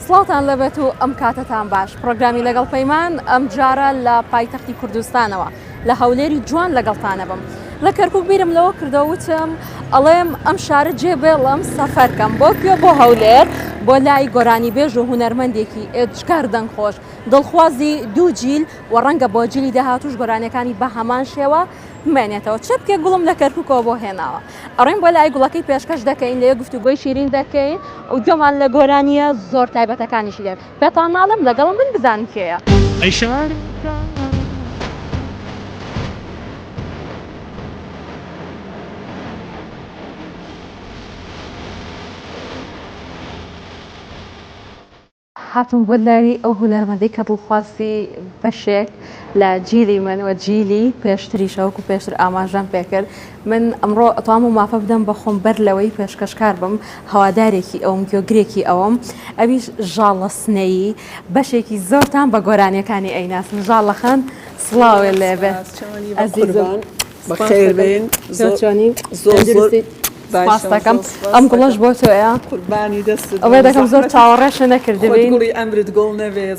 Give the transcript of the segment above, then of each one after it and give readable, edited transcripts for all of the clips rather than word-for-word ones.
سڵاتان لەبێت و ئەم کاتتان باش پرۆگرامی لەگەڵ پەیمان ئەم جارە لە پایتەختی کوردستانەوە لە هەولێری جوان لەگەڵتانە بم لە کەرکووک بیرم لەوە کردەوتم ئەڵێم ئەم شارە جێبێڵم سەفەرکەم بۆ کوێ بۆ هەولێر بۆ لای گۆرانی بێژ و هونەرمەندێکی ئێجگار دەنگخۆش دڵخوازی دوو جیل و ڕەنگە بۆ جیلی داهاتوش گۆرانەکانی بە هەمان شێوە بمێنێتەوە چ بکێ گوڵم لە کەرکووکەوە بۆ هێناوە ئەڕێم بۆ لای گوڵەکەی پێشکەش دەکەین لێ گفتوگۆی شیرین دەکەین و گوێمان لە گۆرانیە زۆر تایبەتەکانیشی لێ پێتان ناڵم لەگەڵم من بزانین کێیە ئەیشار هاتم بۆ لاری ئەو هونەرمەندەی کە دڵخواستی بەشێک لە جیلی من و جیلی پێشتریشەوەکو پێشتر ئاماژەم پێکرد من ئەمڕۆ ئەتوام و مافە بدەم بە خۆم بەر لەوەی پێشکەشکار بم هەوادارێکی ئەوم گوێگرێکی ئەوم ئەویش ژاڵە سنەیی بەشێکی زۆرتان بە گۆرانیەکانی ئەیناسن ژاڵەخەن سڵاوێ لێبێت ئەزیزم بەخێر بێن زۆر پاستەکەم ئەم گوڵەش بۆ تۆیە قوربانی دەست ئەوێ دەکەم زۆر چاوەڕێشە نەکردبین گوڵی ئەمرت گوڵ نەبێت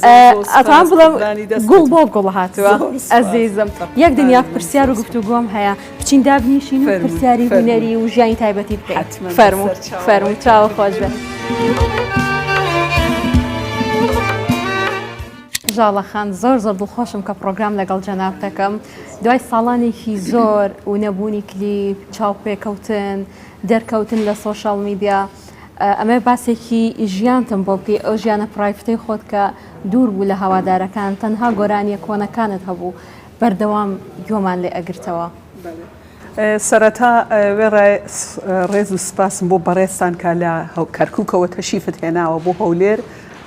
ئەتوان بڵم گوڵ بۆ گوڵ هاتووە ئەزیزم یەک دنیا پرسیار و گفتوگۆم هەیە بچین دابنیشین و پرسیاری هونەری و ژیانی تایبەتی بکەیت فەرموو چاوە خۆش بێت ژاڵەخان زۆر دڵخۆشم کە پرۆگرام لەگەڵ جەناب دەکەم دوای ساڵانێکی زۆر و نەبوونی کلیپ چاوپێکەوتن دەرکەوتن لە سۆشال میدیا ئەمە باسێکی ژیانتم بۆ بکەی ئەو ژیانە پرایڤەتەی خۆت کە دوور بوو لە هەوادارەکان تەنها گۆرانیە کۆنەکانت هەبوو بەردەوام گوێمان لێ ئەگرتەوە سەرەتا ڕێز و سپاسم بۆ بەڕێستان کە لە کەرکووکەوە تەشیفت هێناوە بۆ هەولێر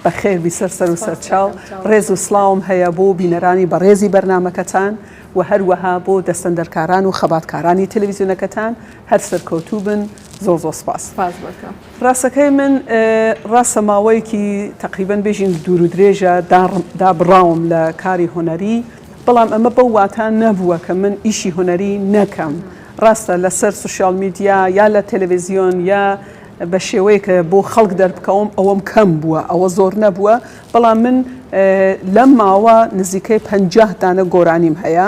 بە خێربی سەر و سەرچاو ڕێز و سڵاوم هەیە بۆ بینەرانی بەڕێزی بەرنامەکەتان و هەروەها بۆ دەستەندەرکاران و خەباتکارانی تەلەڤیزیۆنەکەتان هەر سەرکەوتوو بن زۆر سپاس ڕاستەکەی من ڕاستە ماوەیەکی تقریبەن بێژین دوور و درێژە دابڕاوم لە کاری هۆنەری بەڵام ئەمە بەو واتان نەبووە کە من ئیشی هۆنەری نەکەم ڕاستە لەسەر سوشیال میدیا یا لە تەلەڤیزیۆن یا بە شێوەیە کە بۆ خەڵک دەربکەوم ئەوەم کەم بووە ئەوە زۆر نەبووە بەڵام من لەم ماوە نزیکەی 50 دانە گۆرانیم هەیە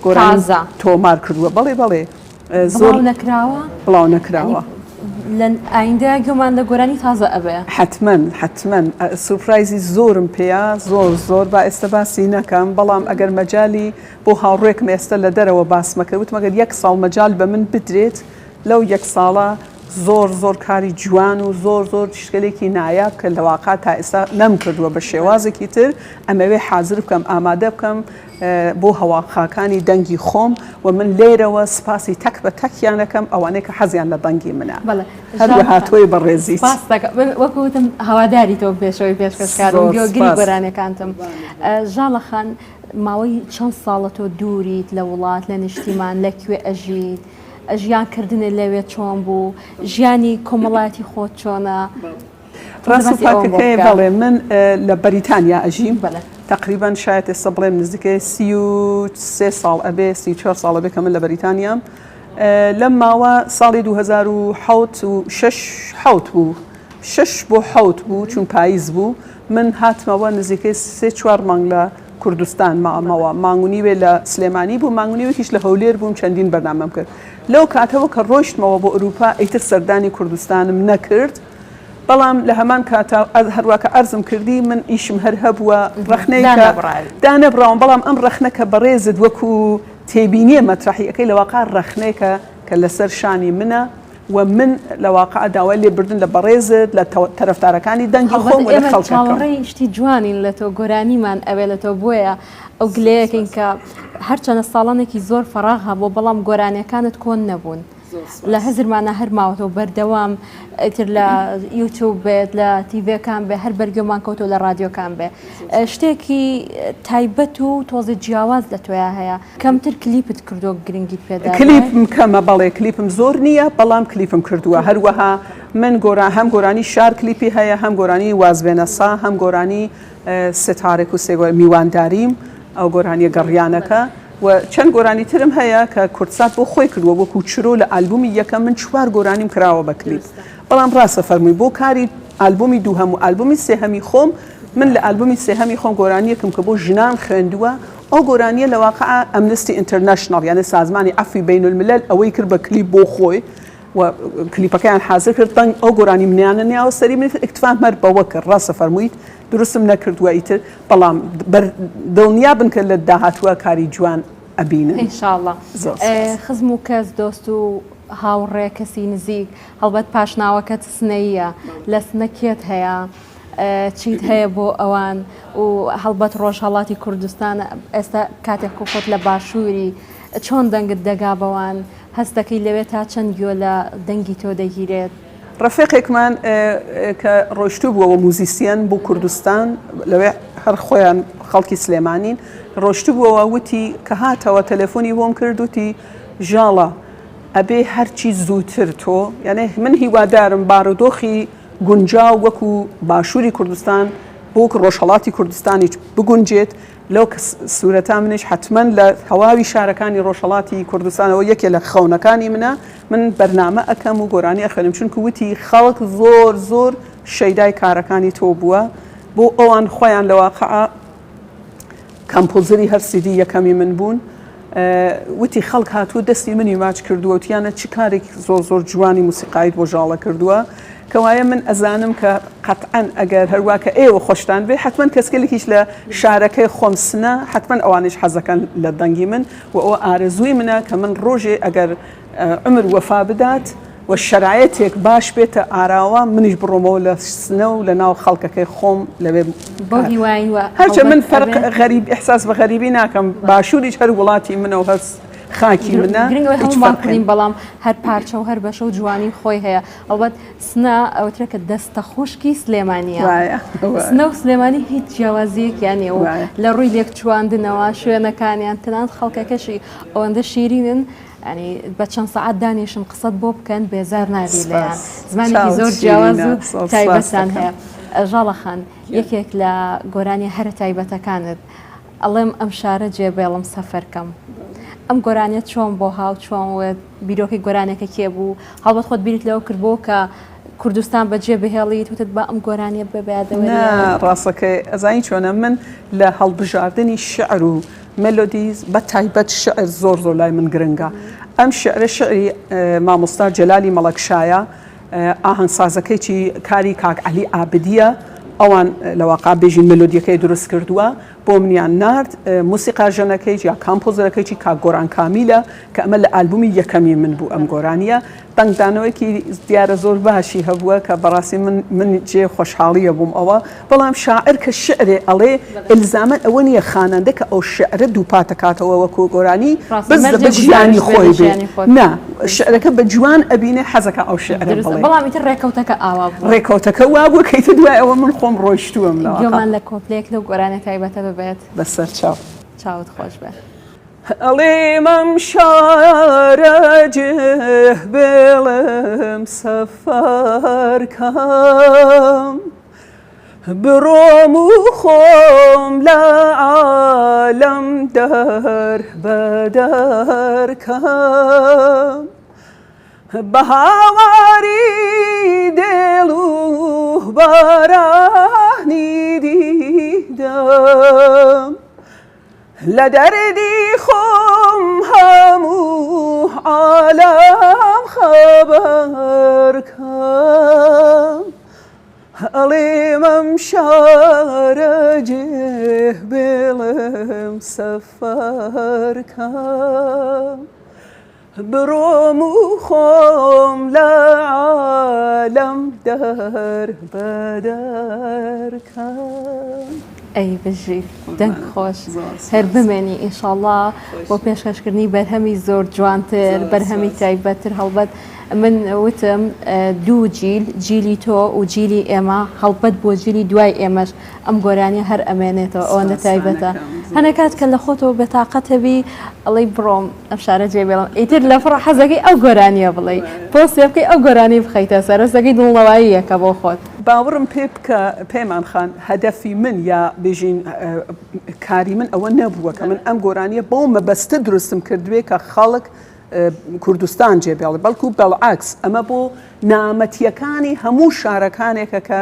گۆرانی تۆمار کردووە بەڵێ زۆر نەکراوە بڵاو نەکراوە لە ئایندە گوێمان لە گۆرانی تازە ئەبێ حتمما سورپرایزی زۆرم پێەیە زۆر با ئێستا باسی نەکەم بەڵام ئەگەر مەجای بۆ هاوڕێکم ئێستا لە دەرەوە باسمەکە وتمەگەر 1 ساڵ مەجال بە من بدرێت لەو 1 ساڵە زۆر کاری جوان و زۆر شکلێکی نایاب کە لەواقع تا ئێستا نەم کردووە بە شێوازێکی تر ئەمەوێ حاضر بکەم ئامادە بکەم بۆ هەواخاکانی دەنگی خۆم و من لێرەوە سپاسی تەک بە تەکیانەکەم ئەوانەیە کە حەزیان لە دەنگی منە هەروەها تۆی بەڕێزیت وەکوتم هەواداری تۆ پێشەوەی پێشکەشکارم گوێگری گۆرانەکانتم ژاڵەخان ماوەی چەند ساڵە تۆ دووریت لە وڵات لە نیشتیمان لەکوێ ئەژیت ژیانکردنە لەوێ چۆن بوو ژیانی کۆمەڵایەتی خۆت چۆنە ڕاستەکەی بەڵێ من لە بەریتانیا ئەژیم تقریبا شاید ئێستا بڵێم نزیکەی 33 ساڵ ئەبێ 34 ساڵە بێ کە من لە بەریتانیام لەم ماوە ساڵی 2006 بوو 6 بۆ 7 بوو چون پاییز بوو من هاتمەوە نزیکەی 3-4 مانگ لە کوردستان ماوە مانگونی وێ لە سلێمانی بوو مانگونی وەکیش لە هەولێر بووم چەندین بەرنامەم کرد لەو کاتەوە کە ڕۆیشتمەوە بۆ ئەوروپا ئیتر سەردانی کوردستانم نەکرد بەڵام لە هەمان کاتە هەروەکە ئەرزم کردی من ئیشم هەر هەبووە ڕەخنەیە دانەبراوم بەڵام ئەم ڕەخنەکە بەڕێزت وەکو تێبینیە مەترحیەکەی لەواقع ڕەخنەیەکە کە لەسەر شانی منە و من لەواقع داوای لێبردن لە بەڕێزت لە تەرەفتارەکانی دەنگی خۆم و لە خەڵکەکەم شتی جوانین لە تۆ گۆرانیمان ئەوێ لە تۆ بۆیە ئەو گلەیەکەین کە هەرچەنە ساڵانێکی زۆر فەراغ هەبوو بەڵام گۆرانیەکانت کۆن نەبوون لە هەزرمانە هەر ماوەتەوە بەردەوام ئیتر لە یوتیوب بێت لە تیڤەکان بێ هەر بەرگێمان کەوتۆ لە رادیۆکان بێ شتێکی تایبەت و تۆزی جیاواز لە تۆیا هەیە کەمتر کلیپت کردو گرنگیت پێدا کلیپم کەمە بەڵێ کلیپم زۆر نییە بەڵام کلیپم کردووە هەروەها من هەم گۆرانی شار کلیپی هەیە هەم گۆرانی وازبێنەسا هەم گۆرانی ستارێک و سێگۆ میوانداریم ئەو گۆرانیە گەڕیانەکە و چەند گۆرانی ترم هەیە کە کورتسات بۆ خۆی کردووە وەکو چرۆ لە ئالبومی یەکەم من 4 گۆرانیم کراوە بە کلیپ بەڵام ڕاستە فەرمووی بۆ کاری ئالبومی دووهەم و ئالبومی سێهەمی خۆم من لە ئالبومی سێهەمی خۆم گۆرانیەکم کە بۆ ژنان خوێندووە ئەو گۆرانیە لە واقع ئەمنستی ئینتەرنەشنەڵ یعنی سازمانی عەفوی بین الملل ئەوەی کرد بە کلیپ بۆ خۆی و کلیپەکەیان حازر کرد تەنگ ئەو گۆرانی منیانە نێوە سەری من ئیکتفام هەر بەوە کرد ڕاستە فەرموویت درستم نەکردووە ئیتر بەڵام دڵنیا بن کە لە داهاتووە کاری جوان ئەبینن ئینشاءڵڵا خزم و کەس دۆست و هاوڕێ کەسی نزیک هەڵبەت پاشناوەکەت سنەیە لە سنەکێت هەیە چیت هەیە بۆ ئەوان و هەڵبەت ڕۆژهەڵاتی کوردستان ئێستا کاتێک خۆت لە باشووری چۆن دەنگت دەگا بەوان هەستەکەی لەوێ تا چەند گوێ لە دەنگی تۆ دەگیرێت ڕفێقێکمان کە ڕۆیشتوو بووەوە موزیسیەن بۆ کوردستان لەوێ هەر خۆیان خەڵکی سلێمانین ڕۆیشتوو بووەوە وتی کە هاتەوە تەلەفۆنی بۆم کرد وتی ژاڵە ئەبێ هەرچی زووتر تۆ یعنی من هیوادارم بارودۆخی گونجاو وەکو باشووری کوردستان بۆ ڕۆژهەڵاتی کوردستانی بگونجێت لەو سوورەتا منش حتمما لە هەواوی شارەکانی ڕۆژهەڵاتی کوردستانەوە یەکێ لە خەونەکانی منە من بەرنامە ئەەکەم و گۆرانی ئەخوێنم چونکە وتی خەڵک زۆر شەیدای کارەکانی تۆ بووە بۆ ئەوان خۆیان لە واقع کەمپۆزەری هەر سیدی یەکەمی من بوون وتی خەڵک هاتووە دەستی منی ماچ کردووە وتیانە چ کارێک زۆر جوانی موسیقایت بۆ ژاڵە کردووە کەوایە من ئەزانم کە قەتعەن ئەگەر هەروواکە ئێوە خۆشتان بێ حتمما کەسکێکیش لە شارەکەی خۆم سنە حتمما ئەوانش حەزەکەن لە دەنگی من و ئەوە ئارەزووی منە کە من ڕۆژێ ئەگەر عمر وەفا بدات و شرایەتێک باش بێتە ئاراوە منیش بڕۆمەوە لە سنە و لە ناو خەڵکەکەی خۆم لەوێ هەرچە من فەرق غەریب ئیحساس بە غەریبی ناکەم باشووریش هەر وڵاتی منە و هەست خاکی منە هەڵماکردین بەڵام هەر پارچە و هەر بەشە و جوانی خۆی هەیە ئەوبەت سنە ئەوترێکە دەستە خوشکی سلێمانیە سنە و سلێمانی هیچ جیاوازیەکیانێ و لە ڕووی لێک چواندنەوە شوێنەکانیان تەنانەت خەڵکەکەشی ئەوەندە شیرینن ینی بە چەند سەعات دانیشن قسەت بۆ بکەن بێزار نابی لەیان زمانێکی زۆر جیاواز و تایبەتان هەیە ژاڵە خان یەکێک لە گۆرانی هەرە تایبەتەکانت ئەڵێم ئەم شارە جێبێڵم سەفەرکەم ئەم گۆرانیت چۆن بۆ هاو چۆن بیرۆکی گۆرانێکە کێ بوو هەڵبەت خۆت بیریت لەوە کردبوو کە کوردستان بەجێ بهێڵیت وتت بە ئەم گۆرانیە ببیادەوە ڕاستەکەی ئەزانی چۆنە من لە هەڵبژاردننی شعر و ملۆدیز بە تایبەت شعر زۆر لای من گرنگە ئەم شعرە شعری مامۆستا جەلالی مەڵەکشایە ئاهەنگسازەکەیی کاری کاک عەلی ئابدیە ئەوان لەواقع بێژین ملۆدیەکەی دروست کردووە بۆ منیان نارد موسیقار ژەنەکەی یا کامپۆزەرەکەیی کاک گۆران کامیلە کە ئەمە لە ئالبومی یەکەمی من بوو ئەم گۆرانیە دەنگدانەوەیکی دیارە زۆر باشی هەبووە کە بەڕاستی من جێ خۆشحاڵیە بووم ئەوە بەڵام شاعر کە شعرێ ئەڵێ ئلزامەن ئەوە نییە خواننده کە ئەو شعرە دووپاتەکاتەوە وەکو گۆرانی بەس بە ژیانی خۆی بێ نا شعرەکە بە جوان ئەبینێ حەزەکە ئەو شعرە بڵێ بەڵام ئیتر ڕێکەوتەکە ئاوا بوو ڕێکەوتەکە وا بوو کەیتە دوای ئەوە من خۆم ڕۆیشتووەم لەوەمان لە کۆپلێک لەو گۆرانە تایبەتە ببێت بەسەر چاو چاوت خۆش بێ ئەڵێم ئەم شارە جێبێڵم سەفەرکەم بڕۆم و خۆم لە عالەم دەربەدەرکەم بە هاواری دێڵ و بارانی دیدەم لە دەردی خۆم هەموو عالەم خەبەرکەم ئەڵێم ئەم شارە جێبێڵم سەفەرکەم بڕۆم و خۆم لە عالەم دەربەدەرکەم ئەی بژی دەنگ خۆش هەر بمێنی ئینشاءڵڵا بۆ پێشکەشکردنی بەرهەمی زۆر جوانتر بەرهەمی تایبەتتر هەڵبەت من وتم دوو جیلی تۆ و جیلی ئێمە هەڵبەت بۆ جیلی دوای ئێمەش ئەم گۆرانی هەر ئەمێنێتەوە ئەوەندە تایبەتە هەنە کات کە لە خۆتەوە بێتاقەتەبی ئەڵەی بڕۆم ئەم شارە جێبێڵم ئیتر لە فڕ حەزەکەی ئەو گۆرانیە بڵێ پۆستی بکەی ئەو گۆرانی بخەیتە سەرەسەکەی دڵنەواییەکە بۆ خۆت باوەڕم پێ بکە پێمان خان هەدەفی من یا بێژین کاری من ئەوە نەبووە کە من ئەم گۆرانیە بۆ مەبەستە دروستم کردوێ کە خەڵک کوردستان جێبێڵێ بەڵکو بەڵعکس ئەمە بۆ نامەتیەکانی هەموو شارەکانێکە کە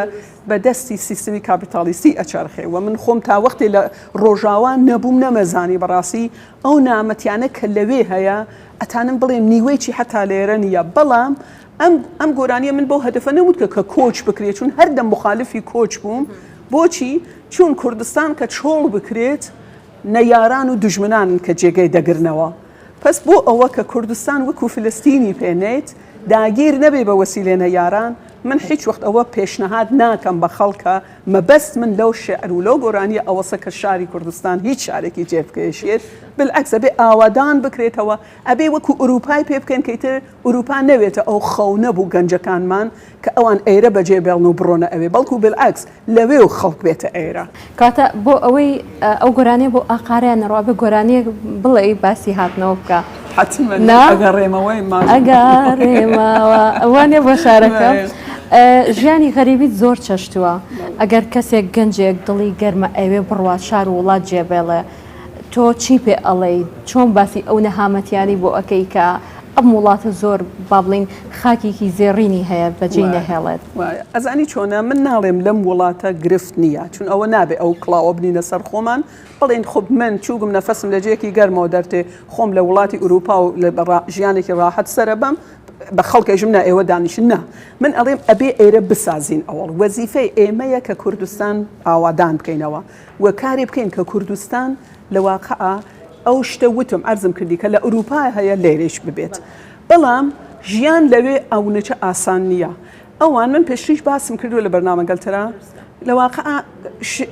بەدەستی سیستمی کاپیتالیستی ئەچارخێ و من خۆم تا وەختی لە ڕۆژاوان نەبووم نەمەزانی بەڕاستی ئەو نامەتیانە کە لەوێ هەیە ئەتانم بڵێم نیوەیکی حتا لێرە نییە بەڵام ئەم گۆرانیە من بۆ هەدفە نەوت کە کۆچ بکرێت چون هەردەم مخالفی کۆچ بووم بۆچی چون کوردستان کە چۆڵ بکرێت نەیاران و دژمنان کە جێگەی دەگرنەوە پس بۆ ئەوە کە کوردستان وەکو فلستینی پێنێت داگیر نەبێ بە وەسیلێ نەیاران من هیچ وەخت ئەوە پێشنەهاد ناکەم بە خەڵکە مەبەست من لەو شعر و لەو گۆرانیە ئەوەسە کە شاری کوردستان هیچ شارێکی جێبکێشێت بالعکس ئەبێ ئاوادان بکرێتەوە ئەبێ وەکو ئوروپای پێ بکەن کەیتر ئوروپا نەوێتە ئەو خەونە بوو گەنجەکانمان کە ئەوان ئێرە بەجێ بێڵن و بڕۆنە ئەوێ بەڵکو بالعکس لەوێ و خەڵک بێتە ئێرە کاتە بۆ ئەوەی ئەو گۆرانیە بۆ ئاقاریان نەڕوا بە گۆرانیە بڵێ باسی هاتنەوە بکە ئەگەڕێمەوەی ئەگەڕێمەوە ئەوانێ بۆ شارەکە ژیانی غەریبیت زۆر چەشتووە ئەگەر کەسێک گەنجێک دڵی گەرمە ئەوێ بڕوا شار و وڵات جێبێڵێ تۆ چی پێ ئەڵێ چۆن باسی ئەو نەهامەتیانی بۆ ئەەکەی کە ئەم وڵاتە زۆر با بڵین خاکێکی زێڕینی هەیە بەجێ نەهێڵێت ئەزانی چۆنە من ناڵێم لەم وڵاتە گرفت نییە چون ئەوە نابێ ئەو کڵاوە بنینە سەر خۆمان بڵێن خب من چووگم نەفەسم لە جێکی گەرمەوە دەرتێ خۆم لە وڵاتی ئوروپا و لە ژیانێکی ڕاحەت سەرە بەم بە خەڵکێژم نا ئێوە دانیشن نا من ئەڵێم ئەبێ ئێرە بسازین ئەوڵ وەزیفەی ئێمەیە کە کوردستان ئاوادان بکەینەوە و کاری بکەین کە کوردستان لە واقعە ئەو شتە وتم ئەرزم کردی کە لە ئوروپا هەیە لێرێش ببێت بەڵام ژیان لەوێ ئەوونەچە ئاسان نییە ئەوان من پێشتریش باسم کردو لە بەرنامەگەلترا لە واقعە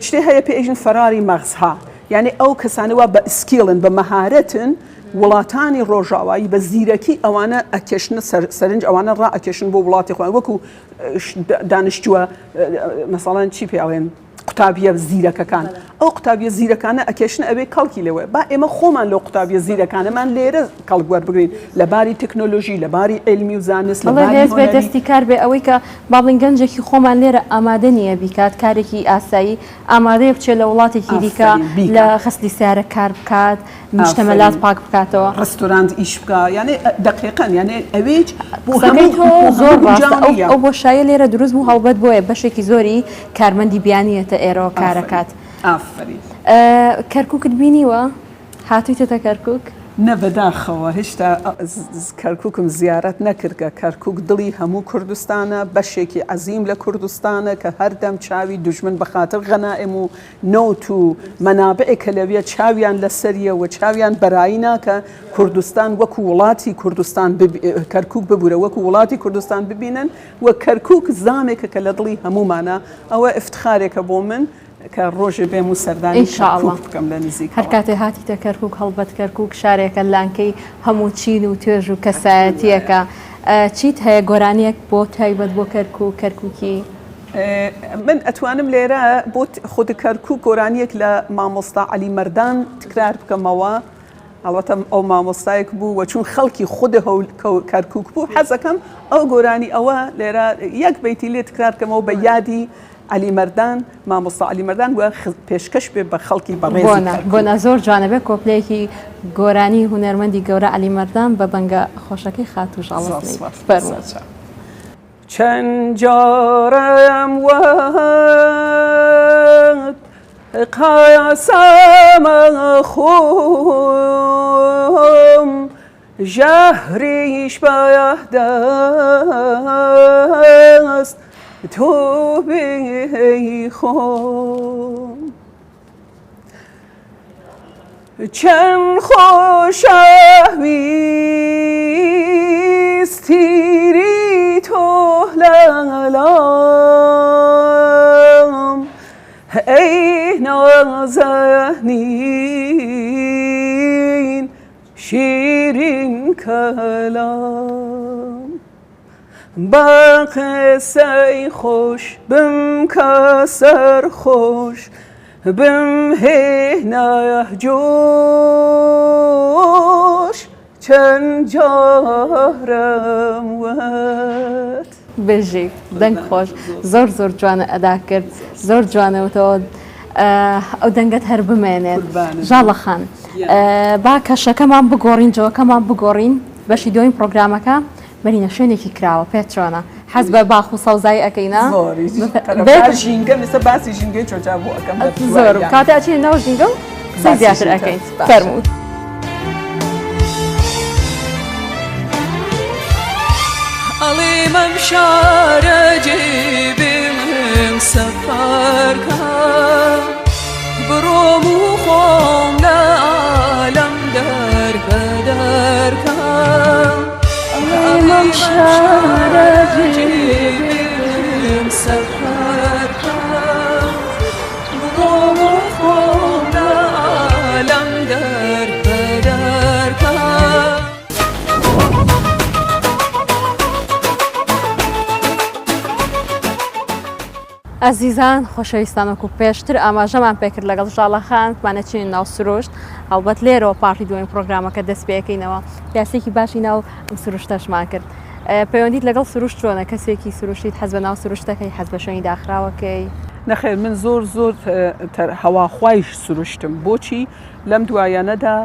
شتێ هەیە پێژن فەراری مەغزها یعنی ئەو کەسانەوە بە ئسکیڵن بە مەهارەتن وڵاتانی ڕۆژاوایی بە زیرەکی ئەوانە ئەکێشنە سەرنج ئەوانە ڕ ئەکێشن بۆ وڵاتی خۆیان وەکو دانیشتووە مەسەڵەن چی پێڵێن قوتابیە زیرەکەکان ئەو قوتابیە زیرەکانە ئەکێشن ئەوێ کەڵکی لەوە با ئێمە خۆمان لەو قوتابیە زیرەکانەمان لێرە کەڵک وەربگرین لەباری تەکنۆلۆژی لەباری علمی و زانست هێز بێ دەستی کار بێ ئەوەی کە باڵین گەنجێکی خۆمان لێرە ئامادە نییە بیکات کارێکی ئاسایی ئامادەیە بچێت لە وڵاتێکی دیکە لە خستی سیارە کار بکات مشتەمەلات پاک بکاتەوە ڕستۆرانت ئیش بکە یعنی دقیقەن یعنی ئەوێج زۆر ئەو بۆ شایە لێرە دروست بوو هەڵبەت بۆیە بەشێکی زۆری کارمەندی بیانیەتە ئێرەوە کارەکات کەرکووکت بینیوە هاتوویتە کەرکووک نەبەداخەوە هێشتا کەرکووکم زیارەت نەکردکە کەرکووک دڵی هەموو کوردستانە بەشێکی عەزیم لە کوردستانە کە هەردەم چاوی دوژمن بەخاتر غەنائم و نەوت و مەنابعێکە لەوێ چاویان لەسەریە و چاویان بەرایی ناکە کوردستان وەکو وڵاتی کوردستان کەرکووک ببوورە وەکو وڵاتی کوردستان ببینن و کەرکووک زامێکە کە لە دڵی هەمومانە ئەوە افتخارێکە بۆ من کە ڕۆژێ بێم و سەردانی بکەم لە نزیک هەر کاتێ هاتیتە کەرکووک هەڵبەت کەرکووک شارێکە لانکەی هەموو چین و توێژ و کەسایەتیەکە چیت هەیە گۆرانیەک بۆ تایبەت بۆ کەرکووک کەرکووکی من ئەتوانم لێرە بۆ خود کەرکووک گۆرانیەک لە مامۆستا عەلی مەردان تکرار بکەمەوە ئەڵەتە ئەو مامۆستایەک بوو و چون خەڵکی خود کەرکووک بوو حەزەکەم ئەو گۆرانی ئەوە لێرە یەک بەیتی لێ تکرار بکەمەوە بە یادی علی مەردان مامۆستا علی مەردان وە پێشکەش بێ بە خەڵکی بەڕێزی بۆنە زۆر جوانەبێ کۆپلەیەکی گۆرانی هونەرمەندی گەورە علی مەردان بە بەنگە خۆشەکەی خاتوش چەند جارم وەت قایەسەمە خۆم ژەهریش بەیەهدەست تو بی خۆم چەند خۆشەویستیری تۆ لەلام ئەی نازەنین شیرین کەلام با قصه خوش بم کسر خوش بم هنه جوش چند جارم وقت بژی دەنگ خۆش زۆر زۆر جوانە ئەدا کرد زۆر جوانەوەتەوە ئەو دەنگت هەر بمێنێت ژاڵەخان با کەشەکەمان بگۆڕین جۆکەمان بگۆڕین بەشی دوایین پرۆگرامەکە بەرینە شوێنێکی کراوە پێت چۆنە حەز بە باخ و سەوزای ئەەکەینە ژینگە لەسە باسی ژینگەی چۆچا بۆ ئەەکەم زۆر کاتە ئەچین ناو ژینگە و قسەی زیاتر ئەەکەین فەرموو. ئەڵێمەم شارە جێبێڵم سەفەرکە بڕۆم و خۆم لە عالەم دەربەدەرکە ئەڵێمەم شارە جێبێڵم سەفەرکە بڕۆم و خۆم لە عالەم دەربەدەرکە. ئەزیزان خۆشەویستانەکو پێشتر ئاماژەمان پێکرد لەگەڵ ژاڵەخان بانەچین ناو سروشت هەڵبەت لێرەوە پارتی دوایین پرۆگرامەکە دەست پێەکەینەوە یاسێکی باشی ناو سروشتەشمان کرد. پەیوەندیت لەگەڵ سروشت چۆنە کەسێکی سروشتیت حەز بە ناو سروشتەکەی حەز بە شوێنی داخراوەکەی؟ نەخێر من زۆر هەواخوایش سروشتم بۆچی لەم دوایانەدا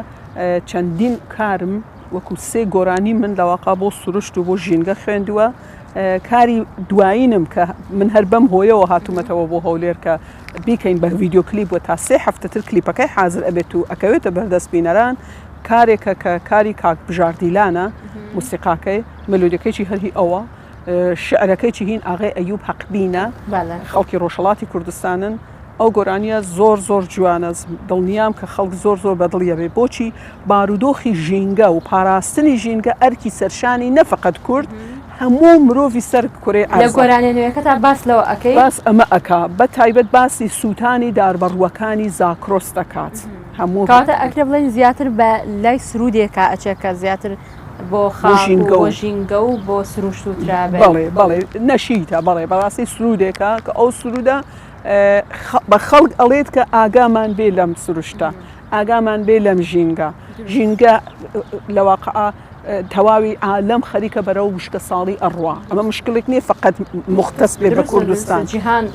چەندین کارم وەکو سێ گۆرانی من لەواقع بۆ سروشت و بۆ ژینگە خوێندووە کاری دوایینم کە من هەر بەم هۆیەوە هاتوومەتەوە بۆ هەولێر کە بیکەین بە ڤیددیو کلیپ و تا سێ هەفتەتر کلیپەکەی حاضر ئەبێت و ئەکەوێتە بەردەست بینەران کارێکە کە کاری کاک بژاردیلانە موسیقاکەی مەلۆدیەکەیی هەرهی ئەوە شعرەکەیی هین ئاغای ئەیوب حەقبینە خەڵکی ڕۆژهەڵاتی کوردستانن ئەو گۆرانیە زۆر زۆر جوانە دڵنیام کە خەڵک زۆر زۆر بەدڵیە بێ بۆچی بارودۆخی ژینگە و پاراستنی ژینگە ئەرکی سەرشانی نەفقەت کورد هەموو مرۆڤی سەر کوڕێ لە گۆرانە نوێەکە تا باس لەوە ئەەکەی باس ئەمە ئەکا بە تایبەت باسی سووتانی داربەڕوەکانی زاکرۆس دەکات هەموو کاتە ئەکرێ بڵێن زیاتر بە لای سرودێکە ئەچێکە زیاتر بۆ ژینگە و بۆ سروشت و ترابێ بەڵێ نەشیتە بەڵێ بەڕاستی سرودێکە کە ئەو سرودە بە خەڵک ئەڵێت کە ئاگامان بێ لەم سروشتە ئاگامان بێ لەم ژینگە لەواقع تەواوی عالەم خەریکە بەرەو وشکە ساڵی ئەڕوا ئەمە مشکلێک نییە فقط مختص بێ بە کوردستان جیهان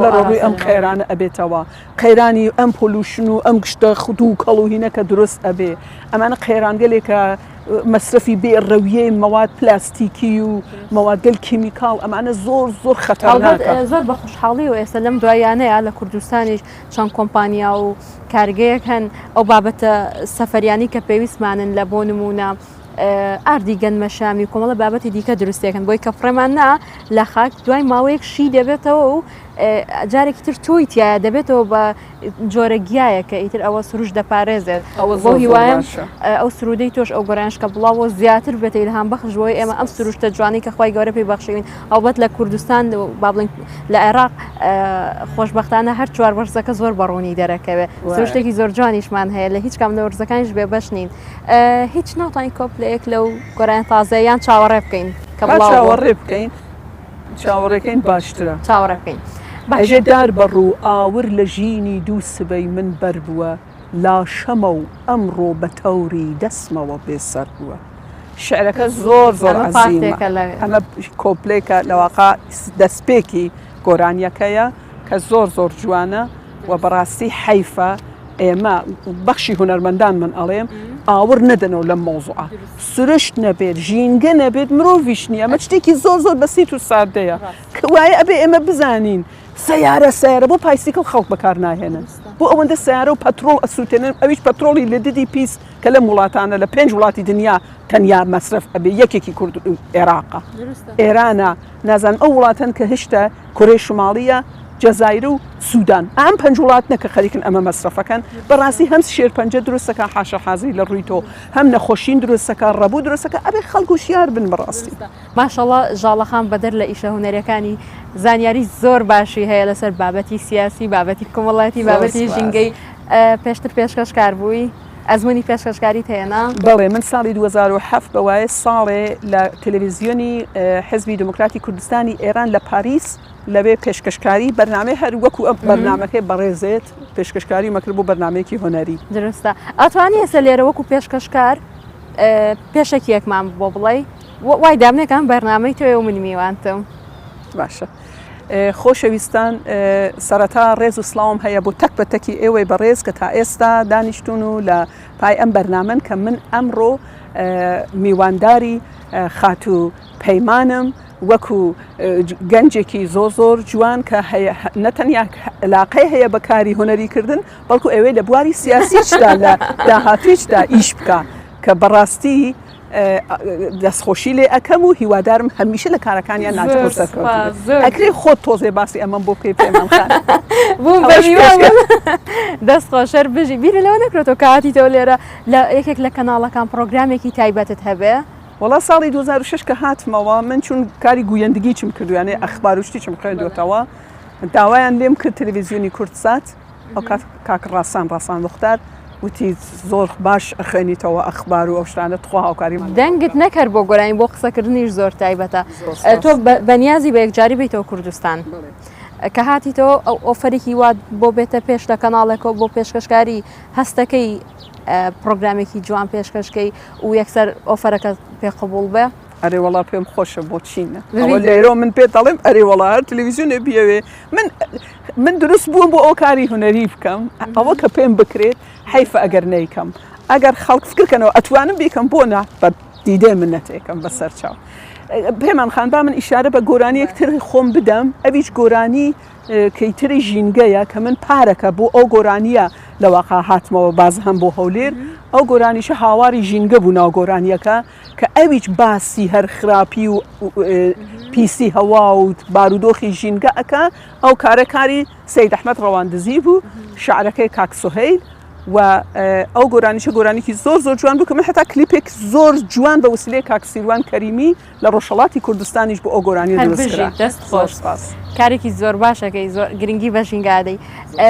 بەڕۆی ئەم قەیرانە ئەبێتەوە قەیرانی ئەم پۆلوشن و ئەم گشتە خود و کەڵ و هینەکە دروست ئەبێ ئەمانە قەیرانگەلێکە مەصرفی بێڕەویە مواد پلاستیکی و موادگەل کیمیکال ئەمانە زۆر زۆر خەتەرناکە زۆر بە خوشحاڵی و ئێستا لەم دوایانەیە لە کوردستانیش چەند کۆمپانیا و کارگەیەک هەن ئەو بابەتە سەفەریانی کە پێویستمانن لە بۆ نمونە ئاردی گەنمەشامی و کۆمەڵە بابەتی دیکە دروستێکن بۆی کە فڕێمان نا لە خاک دوای ماوەیەک شی دەبێتەوە و جارێکی تر تۆی تایە دەبێتەوە بە جۆرە گیایەکە ئیتر ئەوە سروش دەپارێزێت بۆ هیوایم ئەو سرودەی تۆش ئەو گۆرانشکە بڵاوە زیاتر بێتە ئیلهام بەخشەوەی ئێمە ئەم سروشتە جوانی کە خوای گەورە پێی بەخشین ئەوبەت لە کوردستان با بڵین لە عێراق خۆشبەختانە هەر چوار وەرزەکە زۆر بەڕوونی دەرەکەوێت سروشتێکی زۆر جوانیشمان هەیە لە هیچ کام لە وەرزەکانیش بێ بەش نین هیچ ناتوانین کۆپلەیەک لەو گۆران تازەیان چاوەڕێ بکەین کە چاوەڕێ بکەین چاوەڕێکەکەین باشترە چاوەڕێ بکەین ئەژێ دار بەڕوو ئاور لە ژینی دوو سبەی من بەر بووە لاشەمە و ئەمڕۆ بە تەوری دەسمەوە بێسەر بووە شعرەکە زۆر زۆر عەزیمە ئەمە کۆپلێکە لەواقع دەستپێکی گۆرانیەکەیە کە زۆر زۆر جوانە و بەڕاستی حەیفە ئێمە بەخشی هونەرمەندان من ئەڵێم ئاور نەدەنەوە لەم مۆزوعە سروشت نەبێت ژینگە نەبێت مرۆڤیش نییە ئەمە شتێکی زۆر زۆر بەسیت و سادەیە کەوایە ئەبێ ئێمە بزانین سەیارە بۆ پایسیکڵ خەڵک بەکار ناهێنن بۆ ئەوەندە سیارە و پەترۆڵ ئەسووتێنن ئەویش پەترۆڵی لە ددی پیس کە لە وڵاتانە لە 5 وڵاتی دنیا تەنیا مەصرف ئەبێ یەکێکی کورد عێراقە ئێرانە نازان ئەو وڵاتەن کە هشتا کورێ شماڵیە جەزایر و سوودان ئەم 5 وڵات نەکە خەریکن ئەمە مەصرفەکەن بەڕاستی هەم شێرپەنجە دروستەکە حاشە حازی لە ڕووی تۆ هەم نەخۆشین دروستەکە ڕەبوو دروستەکە ئەبێ خەڵک و شیار بن بەڕاستی ماشەڵڵا ژاڵەخان بەدەر لە ئیشە هونەرەکانی زانیاری زۆر باشی هەیە لەسەر بابەتی سیاسی بابەتی کۆمەڵایەتی بابەتی ژینگەی پێشتر پێشکەشکار بووی ئەزمموی پێشکەشکاریت هەیەنا بەڵێ من ساڵی 2007 بەوایە ساڵێ لە تەلەڤیزیۆنی حزبی دموکراتی کوردستانی ئێران لە پاریس لەبێ پێشکەشکاری بەرنامە هەر وەکو ئەم بەرنامەکەی بەڕێزێت پێشکەشکاری مەکرد بۆ بەرنمەیەکی هۆنەری درستە ئەتوانی ئێستا لێرە وەکو پێشکەشکار پێشێکی یەکمان بۆ بڵێ وای دامنێکم بەرنامەی تۆ و من میوانتم باشە خۆشەویستان سەرەتا ڕێز و سلااوم هەیە بۆ تەک بە تەکی ئێوەی بەڕێز کە تا ئێستا دانیشتون و لە پای ئەم بەرنامەن کە من ئەمڕۆ میوانداری خاتو پەیمانم وەکو گەنجێکی زۆر جوان کە نەتەنیا علاقەی هەیە بە کاری هوەریکردن بەڵکو ئەوەی لە بواری سیاسیشدا لە داهاتویشدا ئیش بکە کە بەڕاستی دەستخۆشی لێ ئەەکەم و هیوادارم هەمیشە لە کارەکانیان ناچکرێ خۆت تۆزێ باسی ئەمەم بۆ پێی پێمانخان بووم دەستخۆشەر بژی بیرە لەوە نەکرێتەوە کاتی تۆ لێرە لە یەکێک لە کەناڵەکان پرۆگرامێکی تایبەتت هەبێ وڵا ساڵی 2006 کە هاتمەوە من چون کاری گویندگی چم کردوانێ ئەخبار وشتی چم خوێندوتەوە داوایان لێم کرد تەلەڤیزیۆنی کورتسات ئەو کاک ڕاستان دختار وتی زۆر باش ئەخێنیتەوە ئەخبار و ئەو شتانە تخوا هاوکاری دەنگت نەکرد بۆ گۆرانی بۆ قسەکردنیش زۆر تایبەتە تۆ بەنیازی بە یەکجاری بیتەوە کوردستان کە هاتیتەوە ئەو ئۆفەرێکی وات بۆ بێتە پێش لە کەناڵێکەوە بۆ پێشکەشکاری هەستەکەی پرۆگرامێکی جوان پێشکەشکەی و یەکسەر ئۆفەرەکە پێقبول بێ ئەرێ وڵا پێم خۆشە بۆ چینە لێرۆ من پێ دەڵێم ئەرێ وڵا هەر تەلەڤیزیۆنێ بیەوێ من دروست بووم بۆ ئەو کاری هوەری بکەم ئەوە کە پێم بکرێت حیفە ئەگەر نەیکەم ئەگەر خەڵک فکرکەنەوە ئەتوانم بیکەم بۆ بە دیدێ من نەتێکم بەسەر چاو پێمان خان با من ئیشارە بە گۆرانیەکتر خۆم بدەم ئەویش گۆرانی کەیتری ژینگەیە کە من پارەکە بۆ ئەو گۆرانیە لەواقع هاتمەوە باز هەم بۆ هەولێر ئەو گۆرانیشە هاواری ژینگە بوو ناو گۆرانیەکە کە ئەویش باسی هەر خراپی و پیسی هەوا و بارودۆخی ژینگە ئەکە ئەو کارەکاری سەید ئەحمەد ڕەواندزی بوو شعرەکەی کاک سوهەیل و ئەو گۆرانیشە گۆرانێکی زۆر جوان بوو کە من هەتا کلیپێک زۆر جوان بە وسیلەی کاک سیروان کەریمی لە ڕۆژهەڵاتی کوردستانیش بۆ ئەو گۆرانی دروستکرا دەست خۆش کارێکی زۆر باشەکەی زۆر گرنگی بە ژینگادەی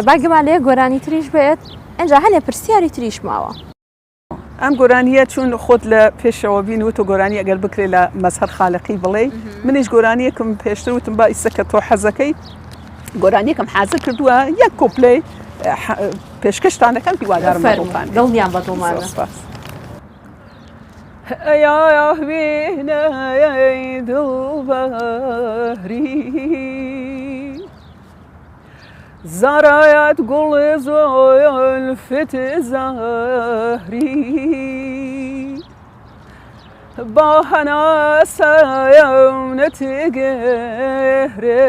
باگەمان لێ گۆرانی تریش بێت ئەنجا هەنێ پرسیاری تریش ماوە ئەم گۆرانیە چون خۆت لە پێشەوە بین و تۆ گۆرانی ئەگەر بکرێت لە مەزهەر خالقی بڵێ منیش گۆرانیەکم پێشتر وتم با ئیسە کە تۆ حەزەکەی گۆرانیەکەم حازر کردووە یەک کۆپلێ پێشکەشتانەکەم هیوادارم بەڵپان دڵنیان بە تۆمانە ئەیا بینەی دڵبەری زارایەت گوڵێ زۆلفت زەهری با هەناسەم نەتێگەرێ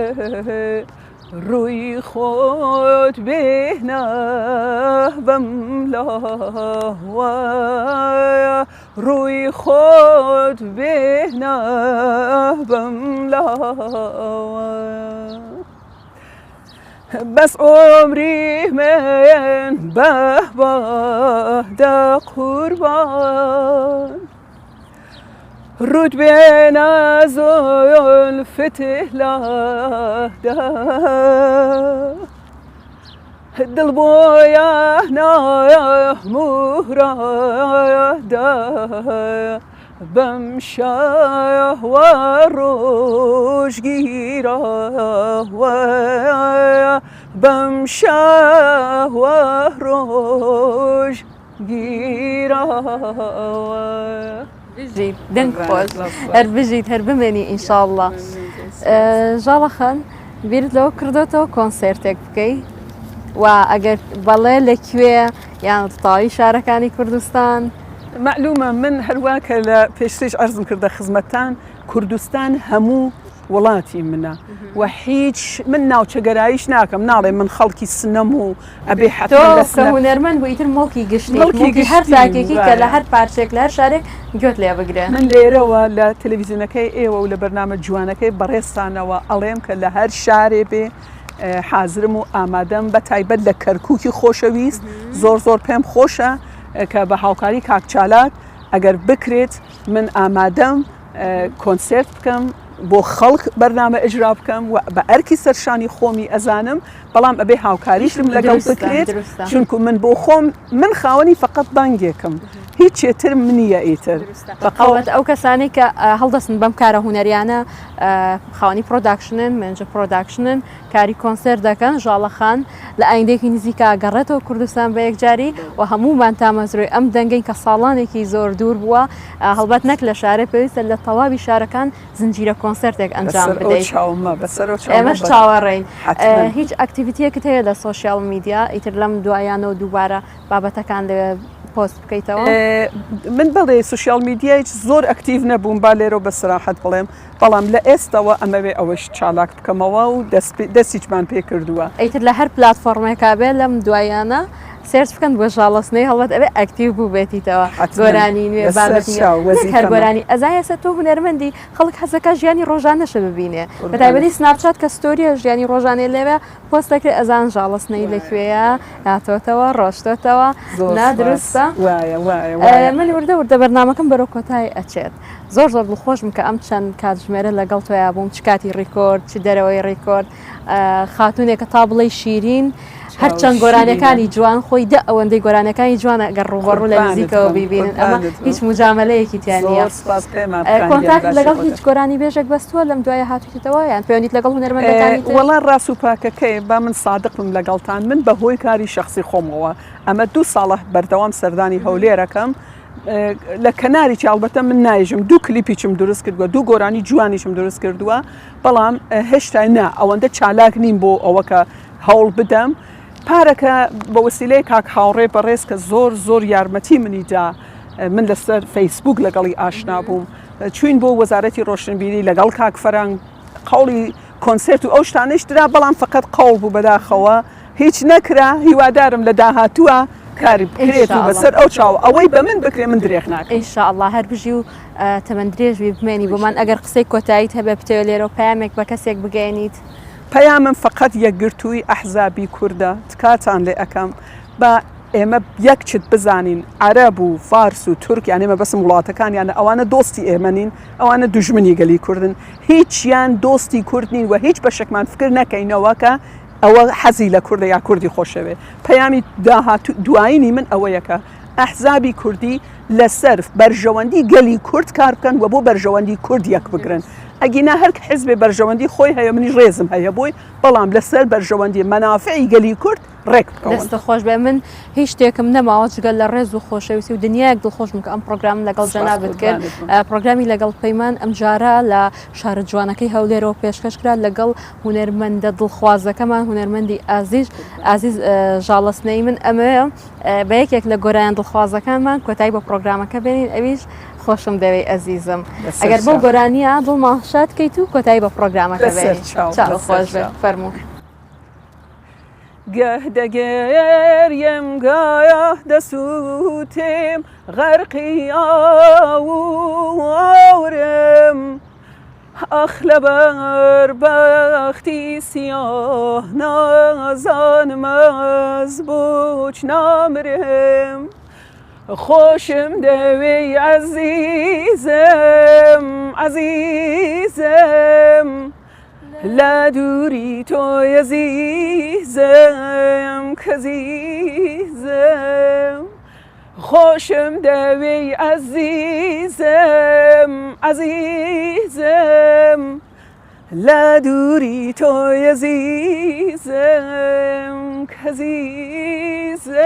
ڕووی خۆت بێنە بەم لاوە ڕووی خۆت بێنە بەم لاوە بەس عمری من بەهبادە قوربان رود بێنە زۆلفت لەدە دڵ بۆیە نەموڕەدە بەم شەوە ڕۆژگیرەوە بەم شەوە ڕۆژگیرەوە دەنگ خۆش هەر بژیت هەر بمێنی ئینشاءڵڵا ژاڵەخەن بیرت لەوە کردوتەوە کۆنسێرتێک بکەی و ئەگەر بەڵێ لەکوێ یان تاوی شارەکانی کوردستان معلومە من هەروە کە لە پێشترش عەرزم کردە خزمەتان کوردستان هەموو وڵاتی منە و هیچ من ناوچەگەراییش ناکەم ناڵێ من خەڵکی سنەم و ئەبێ حتۆ هونەرمەند بۆ ئیتر مڵکی گشتی هەر تاکێکی کە لە هەر پارچێک لە هەر شارێک گوێت لێ بگرێ من لێرەوە لە تەلەڤیزیۆنەکەی ئێوە و لە بەرنامە جوانەکەی بەڕێستانەوە ئەڵێم کە لە هەر شارێ بێ حازرم و ئامادەم بە تایبەت لە کەرکووکی خۆشەویست زۆر پێم خۆشە کە بە هاوکاری کاکچالات ئەگەر بکرێت من ئامادەم کۆنسێرت بکەم بۆ خەڵک بەرنامە ئەجرا بکەم و بە ئەرکی سەرشانی خۆمی ئەزانم بەڵام ئەبێ هاوکاریشم لەگەڵ بکرێت چونکو من بۆ خۆم من خاوەنی فقط بانگێکم هیچ چێترم منیە ئیتر بەقەوت ئەو کەسانی کە هەڵدەستن بەم کارە هوەریانە خاوەنی پرۆداکشنن منجە پرۆداکشنن کاری کۆنسەر دەکەن ژاڵەخان لە ئایندێکی نزیکا گەڕێتەوە کوردستان بە یەکجاری و هەمومان تامەزروی ئەم دەنگەی کە ساڵانێکی زۆر دوور بووە هەڵبەت نەک لە شارە پێویستە لە تەواوی شارەکان زنجیرە کۆنسەرتێک ئەنجام بدەیت ئێمەش چاوەڕێین هیچ ئەکتیڤیتیەکت هەیە لە سۆشیال میدیا ئیتر لەم دوایانەوە دووبارە بابەتەکان لە پۆست بکەیتەوە؟ من بەڵێ سوشیال میدیایش زۆر ئەکتیڤ نەبووم با لێرە بە سراحەت بڵێم بەڵام لە ئێستاوە ئەمەوێ ئەوەش چالاک بکەمەوە و دەستیچمان پێ کردووە. ئەیتر لە هەر پلتفۆرمێکا بێت لەم دوایانە سرچ بکەن بۆ ژاڵستنەی هەڵبەت ئەوێ ئەکتیو بوو بێتیتەوە گۆرانی نوێ هەر گۆرانی ئەزایەسە تۆ هونەرمەندی خەڵک حەزەکە ژیانی ڕۆژانەشە ببینێ بەتایبەتی سناپچات کە ستۆریە ژیانی ڕۆژانێ لێوێ پۆست دەکرێت ئەزان ژاڵستنەی لەکوێیە هاتۆتەوە ڕۆشتۆتەوە نادروستە من وردە وردە بەرنامەکەم بەرەو کۆتایی ئەچێت زۆر زۆر دڵخۆشم کە ئەم چەند کاتژمێرە لەگەڵ تۆیا بووم چ کاتی ڕیکۆرد چ دەرەوەی ڕیکۆرد خاتونێکە تا بڵێ شیرین هەرچەند گۆرانەکانی جوان خۆی دە ئەوەندەی گۆرانەکانی جوانە گەڕ ڕوبەڕوو لە نزیکەوە ببینن ئەمە هیچ مجاملەیەکی تیان نیە کۆنتاکت لەگەڵ هیچ گۆرانی بێژێک بەستووە لەم دوایە هاتوویتەوە یان پەیوەندیت لەگەڵ هونەرمەندەکانی وەڵا ڕاست و پاکەکەی با من سادقم لەگەڵتان من بەهۆی کاری شخصی خۆمەوە ئەمە 2 ساڵە بەردەوام سەردانی هەولێرەکەم لە کەناری چاڵبەتە من نایژم 2 کلیپیچم دروست کردووە 2 گۆرانی جوانیشم دروست کردووە بەڵام هێشتا نا ئەوەندە چالاک نیم بۆ ئەوە کە هەوڵ بدەم پارەکە بە وسیلەی کاک هاوڕێ بەڕێز کە زۆر یارمەتی منیدا من لەسەر فەیسبوک لەگەڵی ئاشنا بووم چوین بۆ وەزارەتی ڕۆشنبیری لەگەڵ کاک فەرانگ قەوڵی کۆنسرت و ئەو شتانەش درا بەڵام فقط قەوڵ بوو بەداخەوە هیچ نەکرا هیوادارم لە داهاتووە کاری بکرێت و بەسەر ئەو چاو ئەوەی بە من بکرێ من درێخ ناکەم ئینشاءالله هەر بژی و تەمەند درێژوی بمێنی بۆمان ئەگەر قسەی کۆتاییت هەبێ بتەوە لێرە و پامێک بە کەسێک بگەێنیت پەیامم فقط یەکگرتووی ئەحزابی کووردە تکاتان لێ ئەەکەم بە ئێمە یەکچت بزانین عەرەب و فارس و تورک یان ئێمە بەسم وڵاتەکانیانە ئەوانە دۆستی ئێمەنین ئەوانە دوژمنی گەلی کوردن هیچیان دۆستی کورد نین و هیچ بەشێکمان فکر نەکەینەوە کە ئەوە حەزی لە کوردە یا کوردی خۆشەوێ پەیامی دوایینی من ئەوەیەکە ئەحزابی کوردی لەسەر بەرژەوەندی گەلی کورد کار بکەن و بۆ بەرژەوەندی کورد یەک بگرن ئەگینا هەر حزبێ بەرژەوەندی خۆی هەیە منی ڕێزم هەیە بۆی بەڵام لەسەر بەرژەوەندی مەنافعی گەلی کورد ڕێک بکەون دەستە خۆش بێ من هیچ شتێکم نەماوە جگەل لە ڕێز و خۆشەویستی و دنیایەک دڵخۆشم کە ئەم پرۆگرام لەگەڵ جەنابەت کرد پرۆگرامی لەگەڵ پەیمان ئەم جارە لە شارە جوانەکەی هەولێرەوە پێشکەشکرا لەگەڵ هونەرمەندە دڵخوازەکەمان هونەرمەندی ئازیز ژاڵستنەی من ئەمەیە بە یەکێک لە گۆرایان دڵخوازەکانمان کۆتایی بە پرۆگرامەکە بێنین ئەویش خۆشم دەوێت ئەزیزم ئەگەر بۆ گۆرانیە دڵمان شاد بکەیت و کۆتایی بە پرۆگرامەکە بێنین خۆش بێت فەرموو گه دەگەریم گایە دەسووتێم غەرقی ئاورم ئەخ لەبەر بەختی سیاه نازانم ئەس بۆچ نامرم خۆشم دەوێ عەزیزم لە دووری تۆی عەزیزم کەزیزم خۆشم دەوێ عەزیزم لە دووری تۆی عەزیزم کەزیزم